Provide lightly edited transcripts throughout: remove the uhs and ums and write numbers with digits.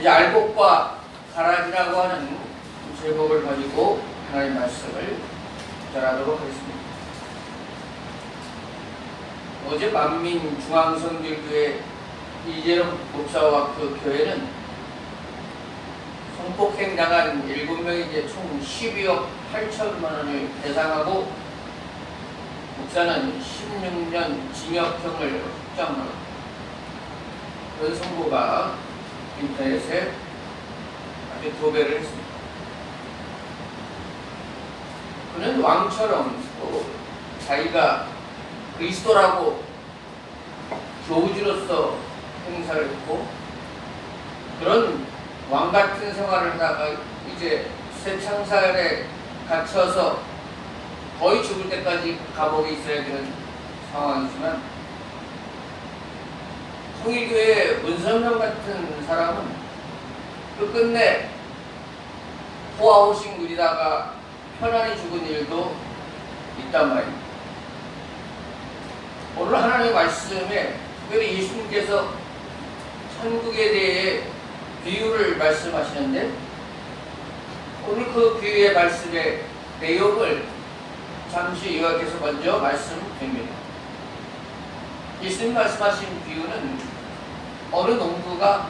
이제 알곡과 가라지라고 하는 제목을 가지고 하나님의 말씀을 전하도록 하겠습니다. 어제 만민중앙성결교회 이재령 목사와 그 교회는 성폭행 당한 7명이 이제 총 12억 8천만 원을 배상하고 목사는 16년 징역형을 확정하고 그런 선고가 인터넷에 아주 도배를 했습니다. 그는 왕처럼 또 자기가 그리스도라고 교주로서 행사를 했고 그런 왕같은 생활을 하다가 이제 쇠창살에 갇혀서 거의 죽을 때까지 감옥에 있어야 되는 상황이지만 통일교회 문선명 같은 사람은 끝끝내 호화호식 누리다가 편안히 죽은 일도 있단 말입니다. 오늘 하나님의 말씀에 특별히 예수님께서 천국에 대해 비유를 말씀하시는데 오늘 그 비유의 말씀의 내용을 잠시 요약해서 먼저 말씀드립니다. 예수님 말씀하신 비유는 어느 농부가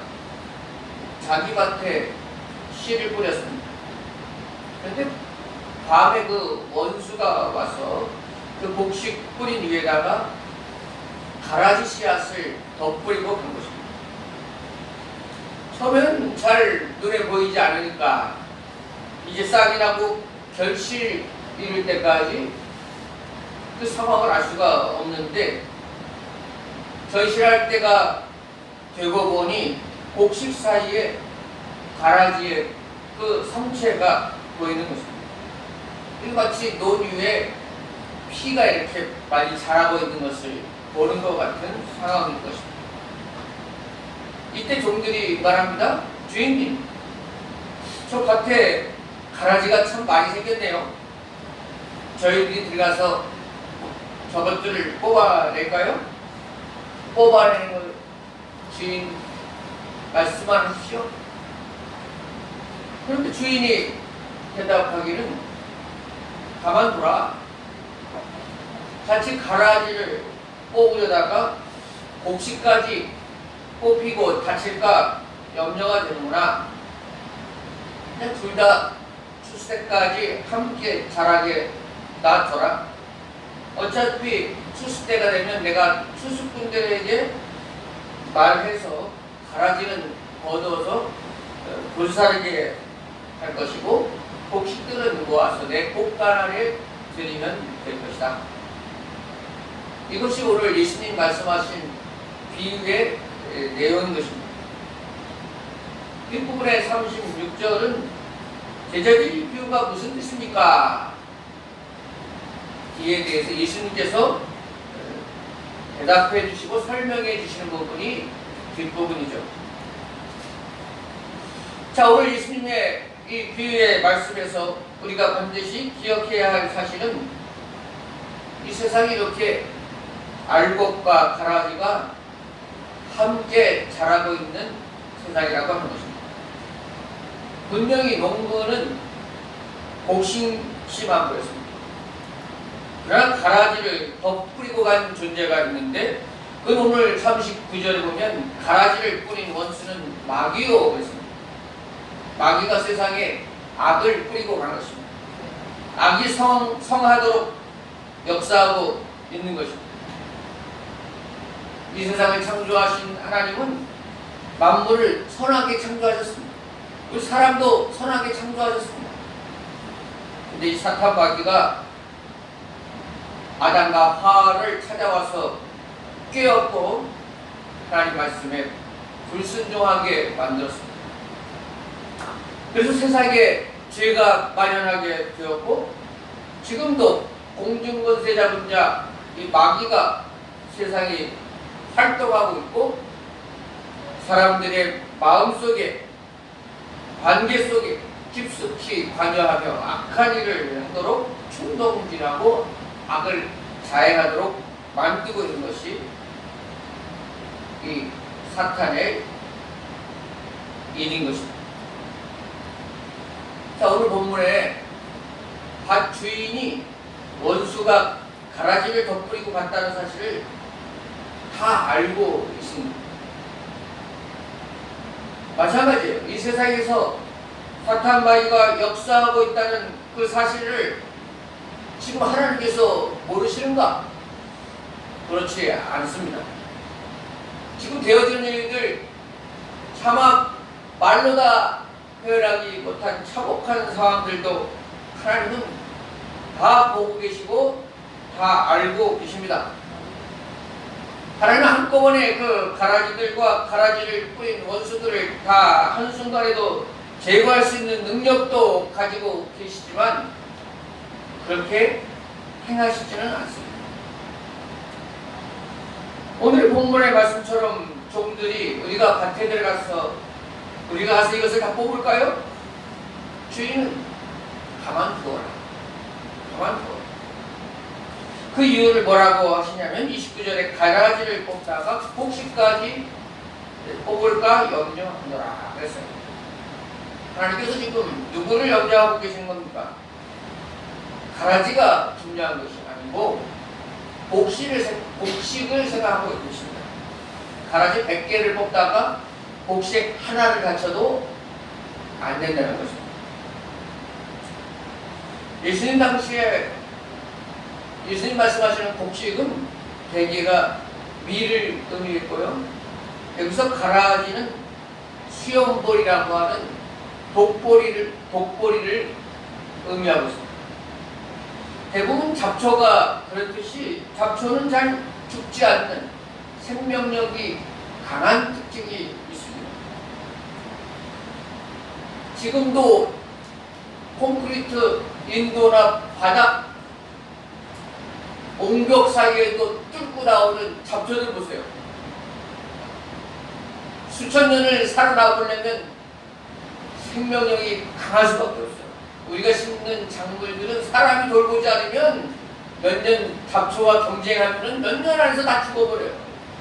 자기 밭에 씨를 뿌렸습니다. 그런데 밤에 그 원수가 와서 그 곡식 뿌린 위에다가 가라지 씨앗을 덧뿌리고 간 것입니다. 처음에는 잘 눈에 보이지 않으니까 이제 싹이 나고 결실 이룰 때까지 그 상황을 알 수가 없는데 결실할 때가 되고 보니 곡식 사이에 가라지의 그 성체가 보이는 것입니다. 마치 논 위에 피가 이렇게 많이 자라고 있는 것을 보는 것 같은 상황인 것입니다. 이때 종들이 말합니다. 주인님, 저 밭에 가라지가 참 많이 생겼네요. 저희들이 들어가서 저것들을 뽑아낼까요? 뽑아내는 걸 주인 말씀만 하십시오. 그런데 주인이 대답하기는 가만둬라. 같이 가라지를 뽑으려다가 곡식까지 뽑히고 다칠까 염려가 되는구나. 둘 다 추수 때까지 함께 자라게 놔둬라. 어차피 추수 때가 되면 내가 추수꾼들에게 말해서 가라지는 거두어서 불사르게 할 것이고 곡식들은 모아서 내 곡간 아래 드리면 될 것이다. 이것이 오늘 예수님 말씀하신 비유의 내용인 것입니다. 뒷부분의 36절은 제자들이 비유가 무슨 뜻입니까? 이에 대해서 예수님께서 대답해 주시고 설명해 주시는 부분이 뒷부분이죠. 자, 오늘 예수님의 이 비유의 말씀에서 우리가 반드시 기억해야 할 사실은 이 세상이 이렇게 알곡과 가라지가 함께 자라고 있는 세상이라고 하는 것입니다. 분명히 농부는 곡식씨만 뿌렸습니다. 그러나 가라지를 덧뿌리고 간 존재가 있는데 그 오늘 39절에 보면 가라지를 뿌린 원수는 마귀요 그랬습니다. 마귀가 세상에 악을 뿌리고 간 것입니다. 악이 성하도록 역사하고 있는 것입니다. 이 세상을 창조하신 하나님은 만물을 선하게 창조하셨습니다. 우리 사람도 선하게 창조하셨습니다. 근데 이 사탄 마귀가 아담과 하와를 찾아와서 꿰었고 하나님 말씀에 불순종하게 만들었습니다. 그래서 세상에 죄가 만연하게 되었고 지금도 공중권세 잡은 자 이 마귀가 세상에 활동하고 있고 사람들의 마음속에 관계 속에 깊숙이 관여하며 악한 일을 하도록 충동질하고 악을 자행하도록 만들고 있는 것이 이 사탄의 일인 것입니다. 자, 오늘 본문에 밭 주인이 원수가 가라지를 덧뿌리고 갔다는 사실을 다 알고 있습니다. 마찬가지예요. 이 세상에서 사탄 마귀가 역사하고 있다는 그 사실을 지금 하나님께서 모르시는가? 그렇지 않습니다. 지금 되어지는 일들 차마 말로 다 표현하기 못한 차곡한 상황들도 하나님은 다 보고 계시고 다 알고 계십니다. 하나님은 한꺼번에 그 가라지들과 가라지를 뿌린 원수들을 다 한순간에도 제거할 수 있는 능력도 가지고 계시지만 그렇게 행하시지는 않습니다. 오늘 본문의 말씀처럼 종들이 우리가 밭에 들어가서 우리가 가서 이것을 다 뽑을까요? 주인은 가만두어라. 가만두어라. 그 이유를 뭐라고 하시냐면 29절에 가라지를 뽑다가 곡식까지 뽑을까 염려하노라 그랬어요. 하나님께서 지금 누구를 염려하고 계신 겁니까? 가라지가 중요한 것이 아니고 곡식을 생각하고 계십니다. 가라지 100개를 뽑다가 곡식 하나를 갖춰도 안 된다는 것입니다. 예수님 당시에 예수님 말씀하시는 곡식은 대개가 밀을 의미했고요. 여기서 가라지는 수염볼이라고 하는 독보리를 의미하고 있습니다. 대부분 잡초가 그렇듯이 잡초는 잘 죽지 않는 생명력이 강한 특징이 있습니다. 지금도 콘크리트 인도나 바닥 옹벽 사이에도 뚫고 나오는 잡초들 보세요. 수천 년을 살아남으려면 생명력이 강할 수밖에 없어요. 우리가 심는 작물들은 사람이 돌보지 않으면 몇 년 잡초와 경쟁하면 몇 년 안에서 다 죽어버려요.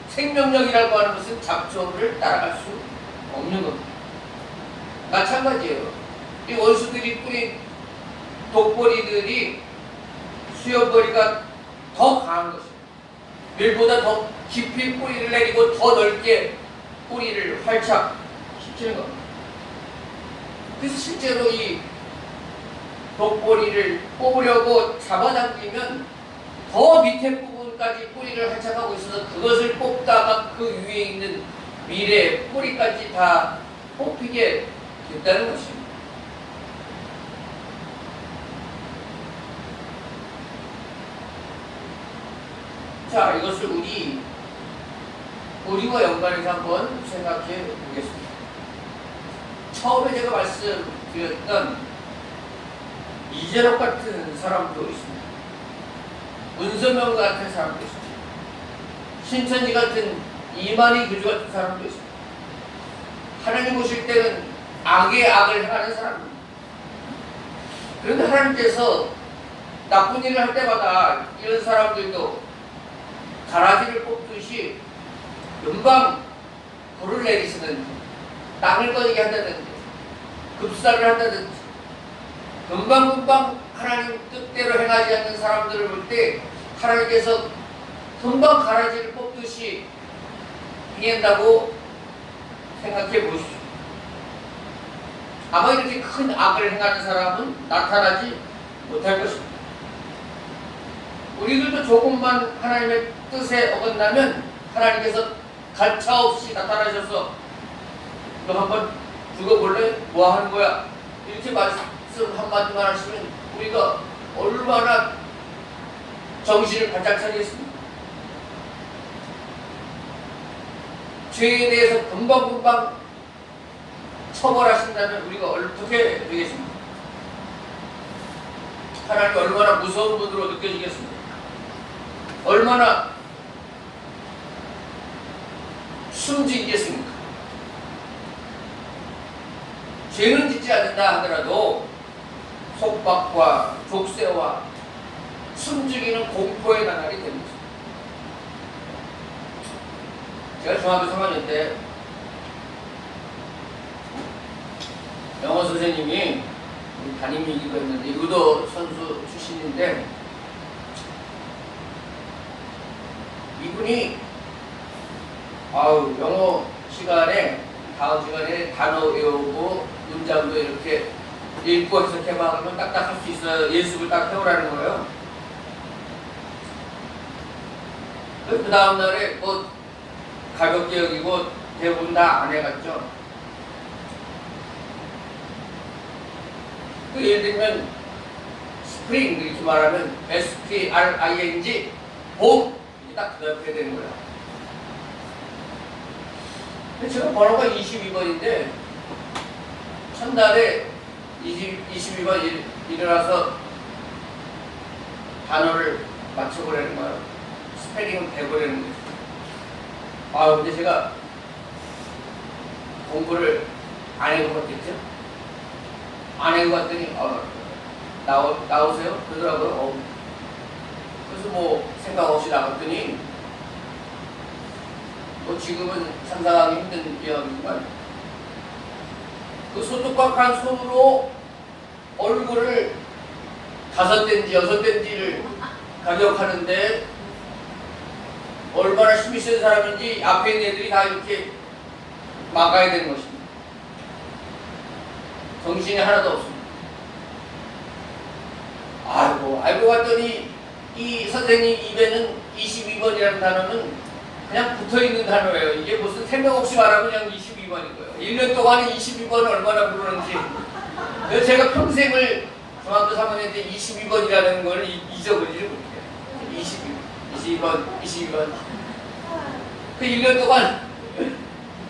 생명력이라고 하는 것은 잡초를 따라갈 수 없는 겁니다. 마찬가지예요. 이 원수들이 뿌린 독보리들이 수염보리가 더 강한 것입니다. 밀보다 더 깊이 뿌리를 내리고 더 넓게 뿌리를 활착 시키는 겁니다. 그래서 실제로 이 독보리를 뽑으려고 잡아당기면 더 밑에 부분까지 뿌리를 활착하고 있어서 그것을 뽑다가 그 위에 있는 밀의 뿌리까지 다 뽑히게 됐다는 것입니다. 자, 이것을 우리와 연관해서 한번 생각해 보겠습니다. 처음에 제가 말씀드렸던 이재록 같은 사람도 있습니다. 문서명 같은 사람도 있습니다. 신천지 같은 이만희 교주 같은 사람도 있습니다. 하나님 오실 때는 악의 악을 행하는 사람입니다. 그런데 하나님께서 나쁜 일을 할 때마다 이런 사람들도 가라지를 뽑듯이 금방 불을 내리시는 땅을 꺼지게 한다든지 급사를 한다든지 금방 하나님 뜻대로 행하지 않는 사람들을 볼 때 하나님께서 금방 가라지를 뽑듯이 행한다고 생각해 보십시오. 아마 이렇게 큰 악을 행하는 사람은 나타나지 못할 것입니다. 우리들도 조금만 하나님의 뜻에 어긋나면 하나님께서 가차없이 나타나셔서 너 한번 죽어볼래? 뭐 하는 거야? 이렇게 말씀 한마디만 하시면 우리가 얼마나 정신을 바짝 차리겠습니까? 죄에 대해서 금방 처벌하신다면 우리가 어떻게 되겠습니까? 하나님 얼마나 무서운 분으로 느껴지겠습니까? 얼마나 숨지겠습니까? 죄는 짓지 않는다 하더라도 속박과 족쇄와 숨죽이는 공포의 나날이 됩니다. 제가 중학교 3학년 때 영어 선생님이 우리 담임이기도 했는데 유도 선수 출신인데 이분이 영어 시간에 다음 시간에 단어 외우고 문장도 이렇게 읽고 해석해봐 하면 딱딱 할 수 있어요. 예습을 딱 해오라는 거예요. 그 다음 날에 뭐 가볍게 여기고 대부분 다 안 해갔죠. 그 예를 들면 스프링 이렇게 말하면 SPRING 봄 이게 딱 대답해야 되는 거야. 근데 제가 번호가 22번인데 첫날에 22번 일어나서 단어를 맞춰보라는 거예요. 스페링은 배우라는 거예요. 근데 제가 공부를 안 해봤겠죠? 안 해봤더니 나오세요? 그러더라고요. 그래서 뭐 생각 없이 나갔더니 뭐 지금은 상상하기 힘든 이야기지만 그 소뚜껑한 손으로 얼굴을 5대인지 6대인지를 가격하는데 얼마나 힘이 센 사람인지 앞에 있는 애들이 다 이렇게 막아야 되는 것입니다. 정신이 하나도 없습니다. 알고 봤더니 이 선생님 입에는 22번이라는 단어는 그냥 붙어있는 단어예요. 이게 무슨 생각 없이 말하면 그냥 22번인 거예요. 1년 동안에 22번을 얼마나 부르는지. 그래서 제가 평생을 중학교 3학년 때 22번이라는 걸 잊어버리지 못해요. 22번. 그 1년 동안.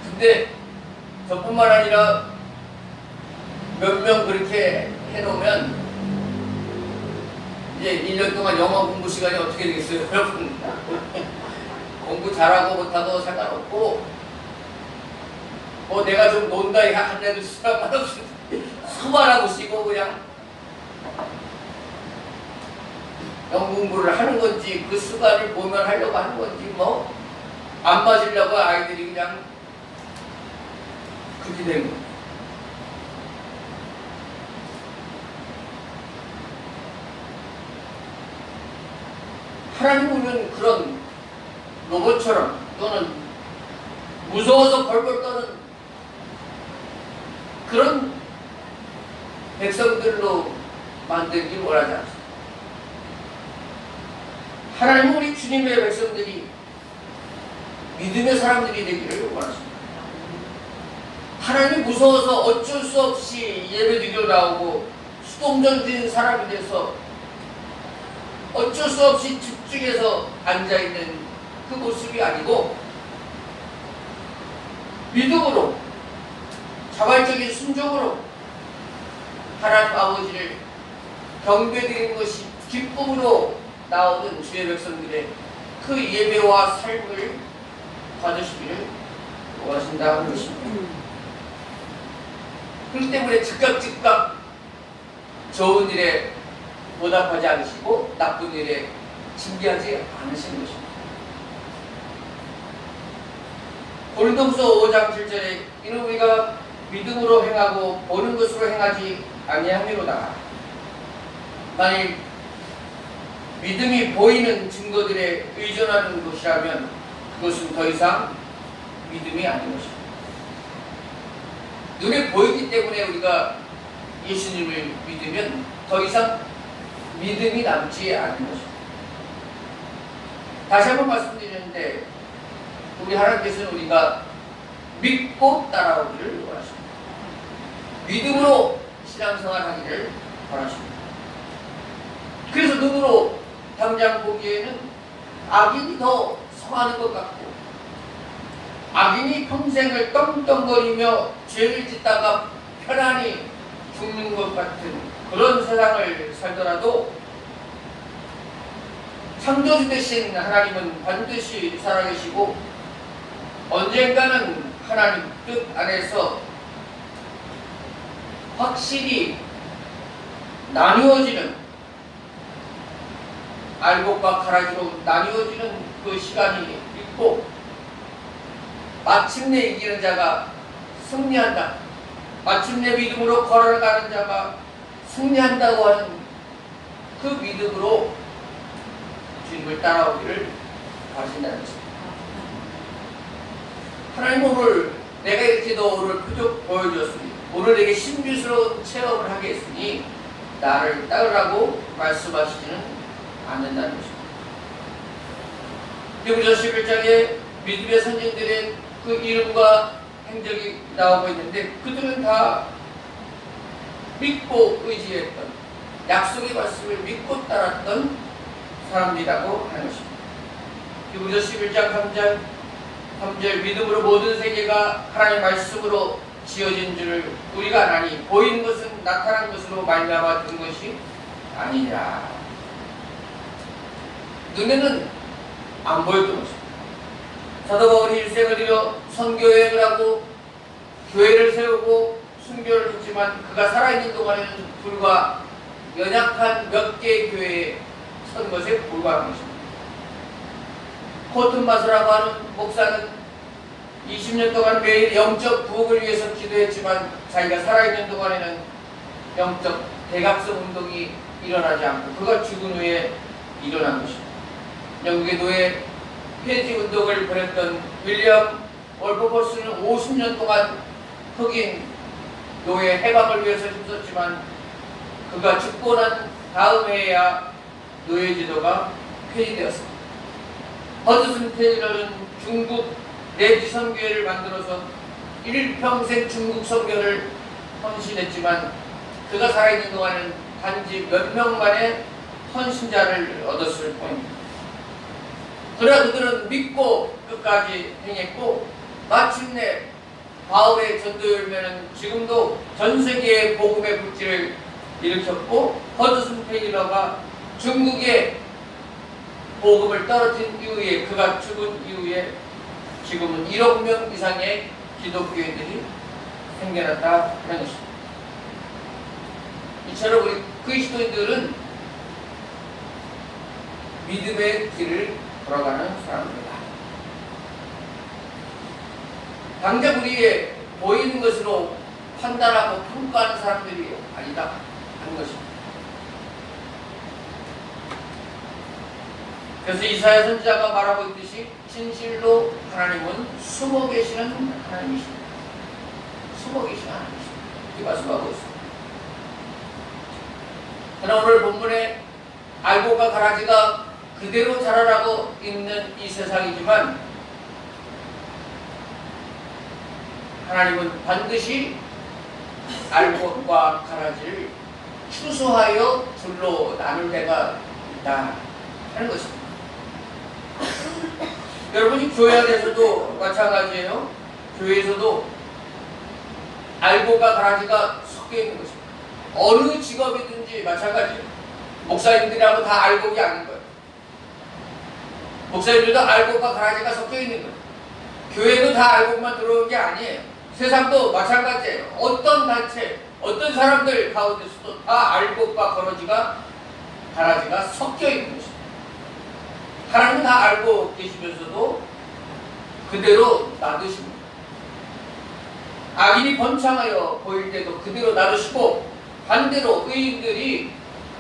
근데 저뿐만 아니라 몇 명 그렇게 해놓으면 이제 1년 동안 영어 공부 시간이 어떻게 되겠어요, 여러분? 공부 잘하고 못하고 상관없고, 뭐 내가 좀 논다 한 애도 상관없이 수발하고 쓰고 그냥 영어 공부를 하는 건지 그 수발을 보면 하려고 하는 건지 뭐 안 맞으려고 아이들이 그냥 그렇게 된 거예요. 하나님은 그런 로봇처럼 또는 무서워서 벌벌 떠는 그런 백성들로 만들길 원하지 않습니다. 하나님은 우리 주님의 백성들이 믿음의 사람들이 되기를 원하십니다. 하나님 무서워서 어쩔 수 없이 예배드리러 나오고 수동적인 사람이 돼서 어쩔 수 없이 집중해서 앉아있는 그 모습이 아니고 믿음으로 자발적인 순종으로 하나님 아버지를 경배드리는 것이 기쁨으로 나오는 주의 백성들의 그 예배와 삶을 받으시기를 원하신다는 것입니다. 그렇기 때문에 즉각 좋은 일에 보답하지 않으시고 나쁜 일에 징계하지 않으시는 것입니다. 고린도후서 5장 7절에 이는 우리가 믿음으로 행하고 보는 것으로 행하지 아니함이로다. 만일 믿음이 보이는 증거들에 의존하는 것이라면 그것은 더 이상 믿음이 아닌 것입니다. 눈에 보이기 때문에 우리가 예수님을 믿으면 더 이상 믿음이 남지 않은 것입니다. 다시 한번 말씀드리는데 우리 하나님께서는 우리가 믿고 따라오기를 원하십니다. 믿음으로 신앙생활 하기를 원하십니다. 그래서 눈으로 당장 보기에는 악인이 더 성하는 것 같고 악인이 평생을 떵떵거리며 죄를 짓다가 편안히 죽는 것 같은 그런 세상을 살더라도 창조주 되신 하나님은 반드시 살아계시고 언젠가는 하나님 뜻 안에서 확실히 나뉘어지는 알곡과 가라지로 나뉘어지는 그 시간이 있고 마침내 이기는 자가 승리한다. 마침내 믿음으로 걸어가는 자가 승리한다고 하는 그 믿음으로 주님을 따라오기를 바라신다는 것입니다. 하나님 오늘 내가 이렇게 너를 표적 보여주었으니 오늘 내게 신비스러운 체험을 하게 했으니 나를 따르라고 말씀하시지는 않는다는 것입니다. 히브리서 11장에 믿음의 선진들의 그 이름과 행적이 나오고 있는데 그들은 다 믿고 의지했던 약속의 말씀을 믿고 따랐던 사람들이라고 하는 것입니다. 히브리서 11장 3절 믿음으로 모든 세계가 하나님의 말씀으로 지어진 줄을 우리가 아나니 보이는 것은 나타난 것으로 말미암아 된 것이 아니라 눈에는 안 보였던 것입니다. 사도 바울이 일생을 잃어 선교여행을 하고 교회를 세우고 순교를 했지만 그가 살아있는 동안에는 불과 연약한 몇 개의 교회에 선 것에 불과한 것입니다. 코튼마스라고 하는 목사는 20년 동안 매일 영적 부흥을 위해서 기도했지만 자기가 살아있는 동안에는 영적 대각성 운동이 일어나지 않고 그가 죽은 후에 일어난 것입니다. 영국의 노예 폐지 운동을 벌였던 윌리엄 월버버스는 50년 동안 흑인 노예 해방을 위해서 힘썼지만 그가 죽고 난 다음 해에야 노예 제도가 폐지되었습니다. 허드슨 테일러는 중국 내지 선교회를 만들어서 일평생 중국 선교를 헌신했지만 그가 살아있는 동안은 단지 몇 명만의 헌신자를 얻었을 뿐입니다. 그러나 그들은 믿고 끝까지 행했고 마침내 바울의 전도 열매는 지금도 전 세계의 복음의 불길을 일으켰고 허드슨 테일러가 중국에 복음을 떨어뜨린 이후에 그가 죽은 이후에 지금은 1억 명 이상의 기독교인들이 생겨났다 하는 것입니다. 이처럼 우리 그리스도인들은 믿음의 길을 걸어가는 사람입니다. 당장 우리의 보이는 것으로 판단하고 평가하는 사람들이 아니다 하는 것입니다. 그래서 이사야 선지자가 말하고 있듯이 진실로 하나님은 숨어 계시는 하나님이십니다. 숨어 계시는 하나님이십니다. 이렇게 말씀하고 있습니다. 그러나 오늘 본문에 알곡과 가라지가 그대로 자라나고 있는 이 세상이지만 하나님은 반드시 알곡과 가라지를 추수하여 둘로 나눌 때가 있다 하는 것입니다. 여러분이 교회 안에서도 마찬가지예요. 교회에서도 알곡과 가라지가 섞여 있는 것입니다. 어느 직업이든지 마찬가지예요. 목사님들하고 다 알곡이 아닌 거예요. 목사님들도 알곡과 가라지가 섞여 있는 거예요. 교회도 다 알곡만 들어오는 게 아니에요. 세상도 마찬가지예요. 어떤 단체, 어떤 사람들 가운데서도 다 알곡과 가라지가 섞여 있는 것입니다. 하나님은 다 알고 계시면서도 그대로 놔두십니다. 악인이 번창하여 보일 때도 그대로 놔두시고 반대로 의인들이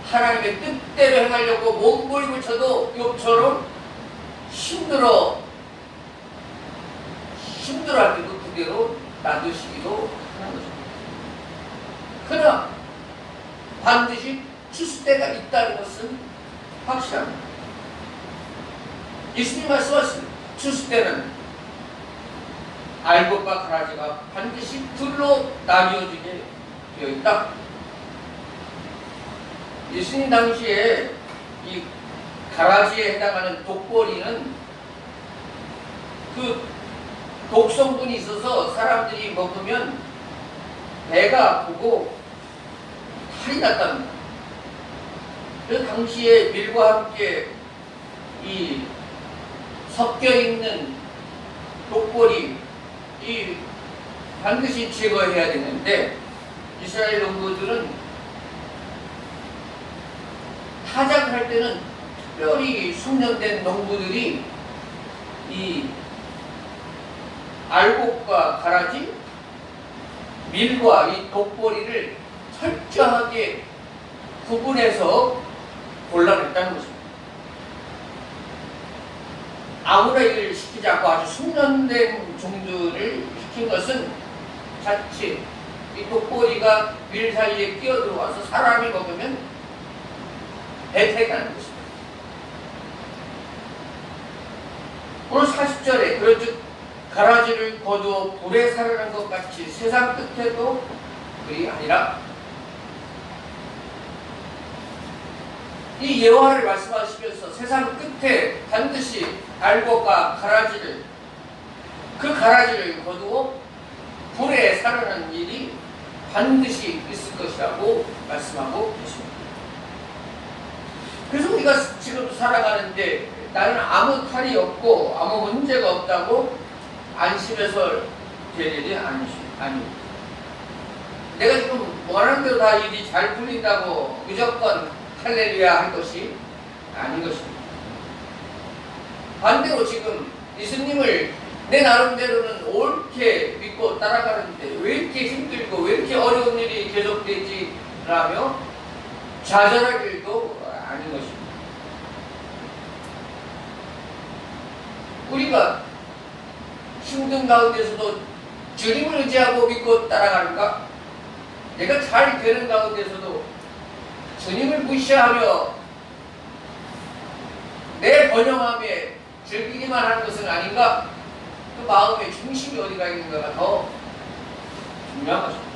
하나님의 뜻대로 행하려고 몸부림을 쳐도 욥처럼 힘들어할 때도 그대로 놔두시기도 하는 것입니다. 그러나 반드시 추수때가 있다는 것은 확실합니다. 예수님 말씀하신 추수때는 알곡과 가라지가 반드시 둘로 나뉘어지게 되어 있다. 예수님 당시에 이 가라지에 해당하는 독보리는 그 독성분이 있어서 사람들이 먹으면 배가 아프고 탈이 났답니다. 그 당시에 밀과 함께 이 섞여 있는 독보리 이 반드시 제거해야 되는데 이스라엘 농부들은 타작을 할 때는 특별히 숙련된 농부들이 이 알곡과 가라지 밀과 이 독보리를 철저하게 구분해서 골라냈다는 것입니다. 아무나 일을 시키지 않고 아주 숙련된 종들을 시킨 것은 자칫 이 독보리가 밀 사이에 끼어들어와서 사람이 먹으면 배태가 나는 것입니다. 오늘 40절에 그런즉 가라지를 거두어 불에 사르는 것 같이 세상 끝에도 그리 아니라, 이 예화를 말씀하시면서 세상 끝에 반드시 알곡과 가라지를, 그 가라지를 거두어 불에 사르는 일이 반드시 있을 것이라고 말씀하고 계십니다. 그래서 우리가 지금 살아가는데 나는 아무 탈이 없고 아무 문제가 없다고 안심해서 될 일이 아닙니다. 내가 지금 원하는 대로 다 일이 잘 풀린다고 무조건 할렐루야 할 것이 아닌 것입니다. 반대로 지금 예수님을 내 나름대로는 옳게 믿고 따라가는데 왜 이렇게 힘들고 왜 이렇게 어려운 일이 계속되지 라며 좌절할 일도 아닌 것입니다. 우리가 힘든 가운데서도 주님을 의지하고 믿고 따라가는가? 내가 잘 되는 가운데서도 주님을 무시하며 내 번영함에 즐기기만 하는 것은 아닌가? 그 마음의 중심이 어디가 있는가가 더 중요한 것입니다.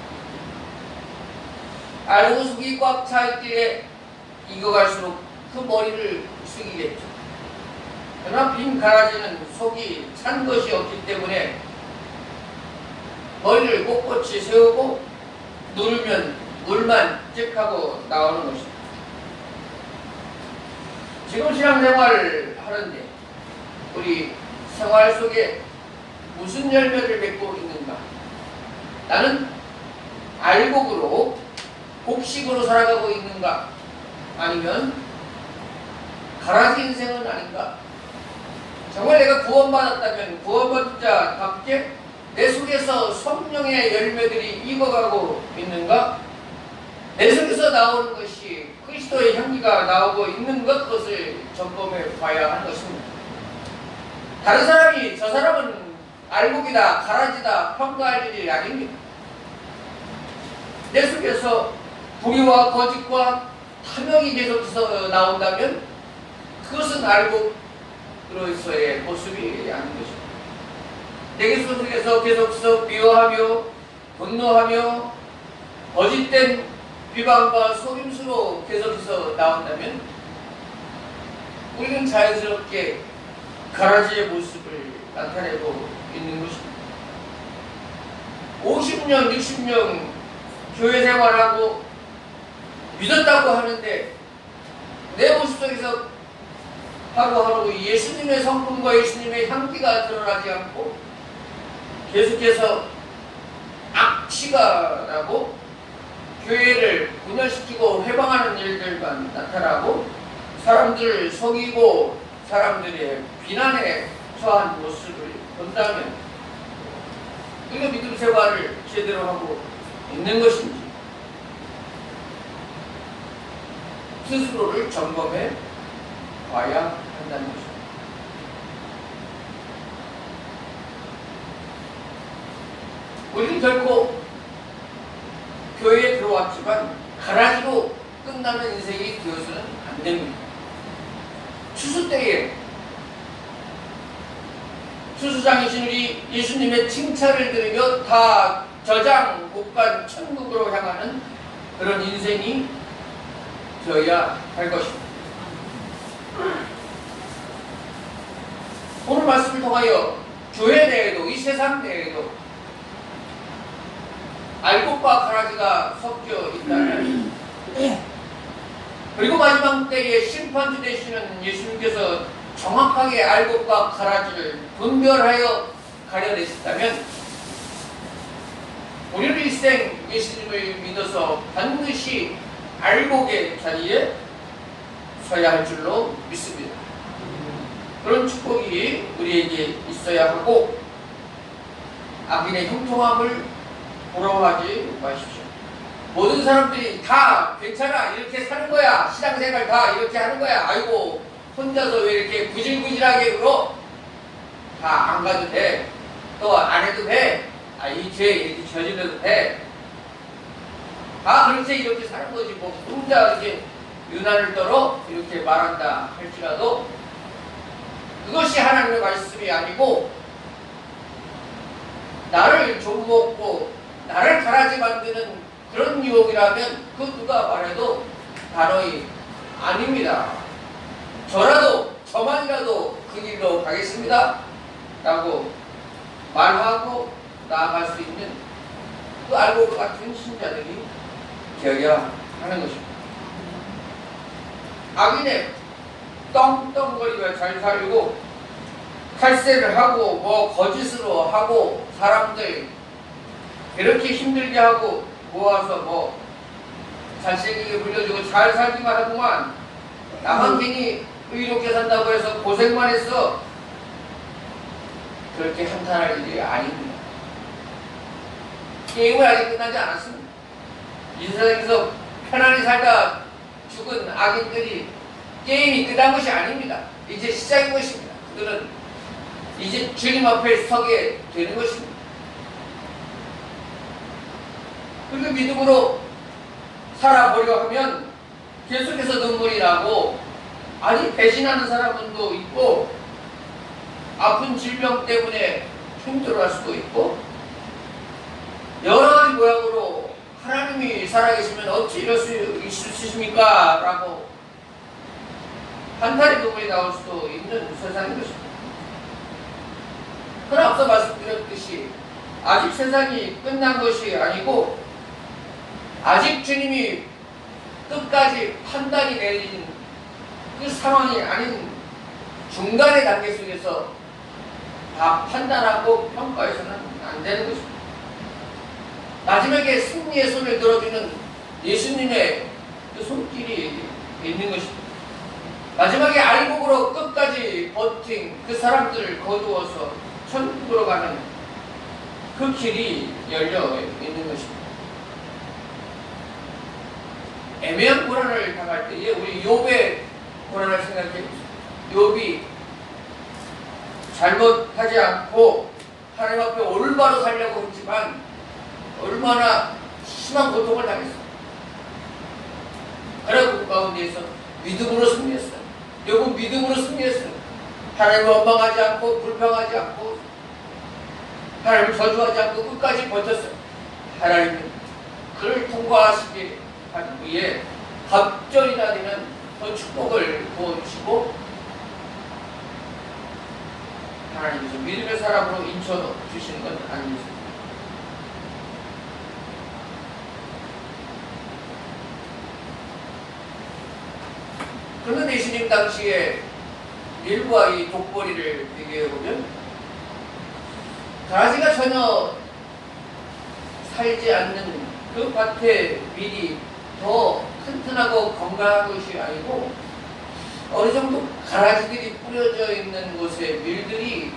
알고 속이 꽉 차 있기에 익어갈수록 그 머리를 숙이겠죠. 그러나 빈 가라지는 속이 찬 것이 없기 때문에 머리를 꼿꼿이 세우고 누르면 물만 쬐하고 나오는 것입니다. 지금 신앙생활을 하는데 우리 생활 속에 무슨 열매를 맺고 있는가? 나는 알곡으로 곡식으로 살아가고 있는가? 아니면 가라지 인생은 아닌가? 정말 내가 구원받았다면 구원받은 자답게 내 속에서 성령의 열매들이 익어가고 있는가? 내 속에서 나오는 것이 그리스도의 향기가 나오고 있는 것을 점검해 봐야 하는 것입니다. 다른 사람이 저 사람은 알곡이다, 가라지다 평가할 일이 아닙니다. 내 속에서 불의와 거짓과 탐욕이 계속해서 나온다면 그것은 알곡으로서의 모습이 아닌 것입니다. 내 속에서 계속해서 미워하며 분노하며 거짓된 비방과 속임수로 계속해서 나온다면 우리는 자연스럽게 가라지의 모습을 나타내고 있는 것입니다. 50년, 60년 교회 생활하고 믿었다고 하는데 내 모습 속에서 하루하루 예수님의 성품과 예수님의 향기가 드러나지 않고 계속해서 악취가 나고 교회를 분열시키고 해방하는 일들만 나타나고 사람들을 속이고 사람들의 비난에 처한 모습을 본다면 우리가 믿음 생활을 제대로 하고 있는 것인지 스스로를 점검해 봐야 한다는 것입니다. 우리는 결코 교회에 들어왔지만 가라지로 끝나는 인생이 되어서는 안 됩니다. 추수 때에 추수장이신 우리 예수님의 칭찬을 들으며 다 저장 못 간 천국으로 향하는 그런 인생이 되어야 할 것입니다. 오늘 말씀을 통하여 교회 내에도 이 세상 내에도 알곡과 가라지가 섞여 있다면 그리고 마지막 때에 심판주 되시는 예수님께서 정확하게 알곡과 가라지를 분별하여 가려내셨다면 우리는 일생 예수님을 믿어서 반드시 알곡의 자리에 서야 할 줄로 믿습니다. 그런 축복이 우리에게 있어야 하고 악인의 형통함을 부러워하지 마십시오. 모든 사람들이 다 괜찮아 이렇게 사는 거야. 신앙생활 다 이렇게 하는 거야. 아이고 혼자서 왜 이렇게 구질구질하게 굴어? 다 안 가도 돼. 또 안 해도 돼. 아, 이 죄 이렇게 저질러도 돼. 다 그렇게 이렇게 사는 거지. 뭐 혼자 이렇게 유난을 떨어 이렇게 말한다 할지라도 그것이 하나님의 말씀이 아니고 나를 좀먹고 나를 가라지 만드는 그런 유혹이라면 그 누가 말해도 단호히 아닙니다. 저만이라도 그 길로 가겠습니다 라고 말하고 나아갈 수 있는 그 알고 그 같은 신자들이 되어야 하는 것입니다. 악인의 떵떵거리며 잘 살고 탈세를 하고 뭐 거짓으로 하고 사람들 이렇게 힘들게 하고 모아서 뭐 잘생기게 물려주고 잘 살기만 하구만 나만 괜히 의롭게 산다고 해서 고생만 했어. 그렇게 한탄할 일이 아닙니다. 게임은 아직 끝나지 않았습니다. 이 세상에서 편안히 살다 죽은 악인들이 게임이 끝난 것이 아닙니다. 이제 시작인 것입니다. 그들은 이제 주님 앞에 서게 되는 것입니다. 그리고 믿음으로 살아보려 하면 계속해서 눈물이 나고 아니 배신하는 사람도 있고 아픈 질병 때문에 힘들어할 수도 있고 여러 가지 모양으로 하나님이 살아계시면 어찌 이럴 수 있으십니까? 라고 한탄의 눈물이 나올 수도 있는 세상인 것입니다. 그러나 앞서 말씀드렸듯이 아직 세상이 끝난 것이 아니고 아직 주님이 끝까지 판단이 내린 그 상황이 아닌 중간의 단계 속에서 다 판단하고 평가해서는 안 되는 것입니다. 마지막에 승리의 손을 들어주는 예수님의 그 손길이 있는 것입니다. 마지막에 알곡으로 끝까지 버틴 그 사람들을 거두어서 천국으로 가는 그 길이 열려 있는 것입니다. 애매한 고난을 당할 때에 우리 욥의 고난을 생각해 보십시오. 욥이 잘못하지 않고 하나님 앞에 올바로 살려고 했지만 얼마나 심한 고통을 당했어요. 그러나 그 가운데에서 믿음으로 승리했어요. 욥은 믿음으로 승리했어요. 하나님을 원망하지 않고 불평하지 않고 하나님을 저주하지 않고 끝까지 버텼어요. 하나님은 그를 통과하시게 한 후에 갑절이나 되는 그 축복을 부어주시고 하나님께서 믿음의 사람으로 인쳐주시는 건 아닙니다. 그런데 예수님 당시에 밀과 이 독보리를 비교해보면 가라지가 전혀 살지 않는 그 밭의 밀이 더 튼튼하고 건강한 것이 아니고 어느 정도 가라지들이 뿌려져 있는 곳의 밀들이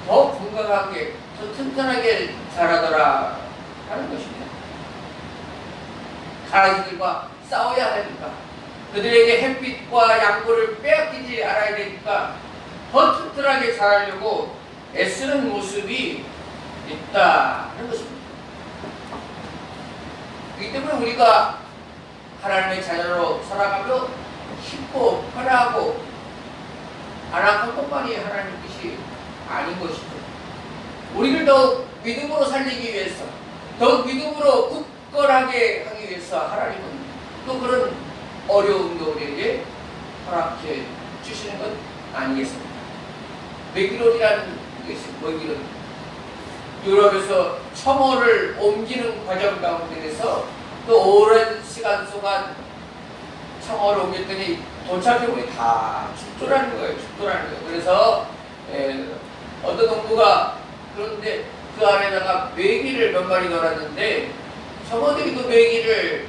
더 건강하게 더 튼튼하게 자라더라 하는 것입니다. 가라지들과 싸워야 하니까 그들에게 햇빛과 양보를 빼앗기지 않아야 되니까 더 튼튼하게 자라려고 애쓰는 모습이 있다 하는 것입니다. 그렇기 때문에 우리가 하나님의 자녀로 살아가며 쉽고 편하고 안락한 것만이 하나님 뜻이 아닌 것이죠. 우리를 더욱 믿음으로 살리기 위해서 더욱 믿음으로 굳건하게 하기 위해서 하나님은 또 그런 어려움도 우리에게 허락해 주시는 것 아니겠습니까? 메기론이라는 것이 메기론 유럽에서 청어를 옮기는 과정 가운데서 또 오랜 시간 동안 청어를 옮겼더니 도착해보니 다 죽더라는 거예요. 그래서 어떤 농부가 그런데 그 안에다가 메기를 몇 마리 넣어놨는데 청어들이 그 메기를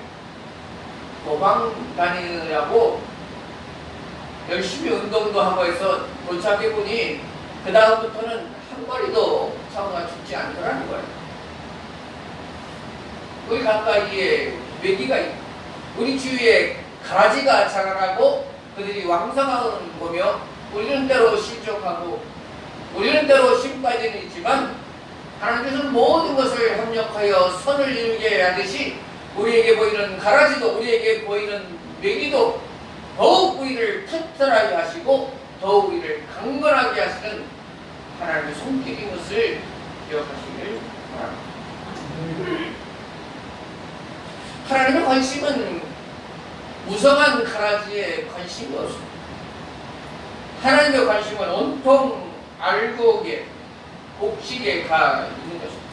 도망 다니느라고 열심히 운동도 하고 해서 도착해보니 그 다음부터는 한 마리도 청어가 죽지 않더라는 거예요. 우리 가까이에 메기가 있고 우리 주위에 가라지가 자라나고 그들이 왕성함을 보며 우리는 때로 실족하고 우리는 때로 심까지는 있지만 하나님께서는 모든 것을 협력하여 선을 이루게 하듯이 우리에게 보이는 가라지도 우리에게 보이는 메기도 더욱 우리를 튼튼하게 하시고 더욱 우리를 강건하게 하시는 하나님의 손길인 것을 기억하시길 바랍니다. 하나님의 관심은 무성한 가라지에 관심이 없습니다. 하나님의 관심은 온통 알곡에 곡식에 가 있는 것입니다.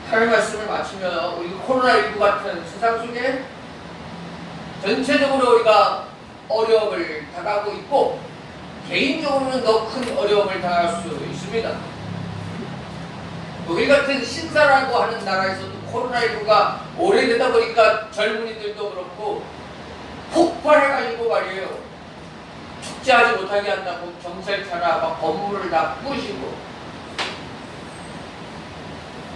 하나님의 말씀을 마치며 우리 코로나19 같은 세상 속에 전체적으로 우리가 어려움을 당하고 있고 개인적으로는 더 큰 어려움을 당할 수 있습니다. 우리 같은 신사라고 하는 나라에서도 코로나19가 오래되다 보니까 젊은이들도 그렇고 폭발해가지고 말이에요. 축제하지 못하게 한다고 경찰차나 막 건물을 다 부시고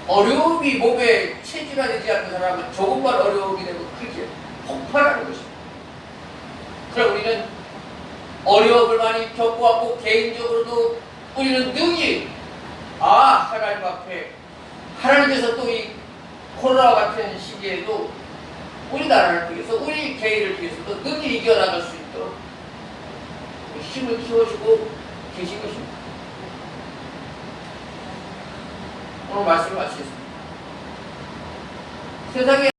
어려움이 몸에 체질화되지 않는 사람은 조금만 어려움이 되고 크게 폭발하는 것입니다. 그럼 우리는 어려움을 많이 겪어왔고 개인적으로도 우리는 능히 하나님 앞에 하나님께서 또 이 코로나 같은 시기에도 우리 나라를 통해서 우리 개인을 통해서도 능히 이겨나갈 수 있도록 힘을 키워주고 계신 것입니다. 오늘 말씀을 마치겠습니다. 세상에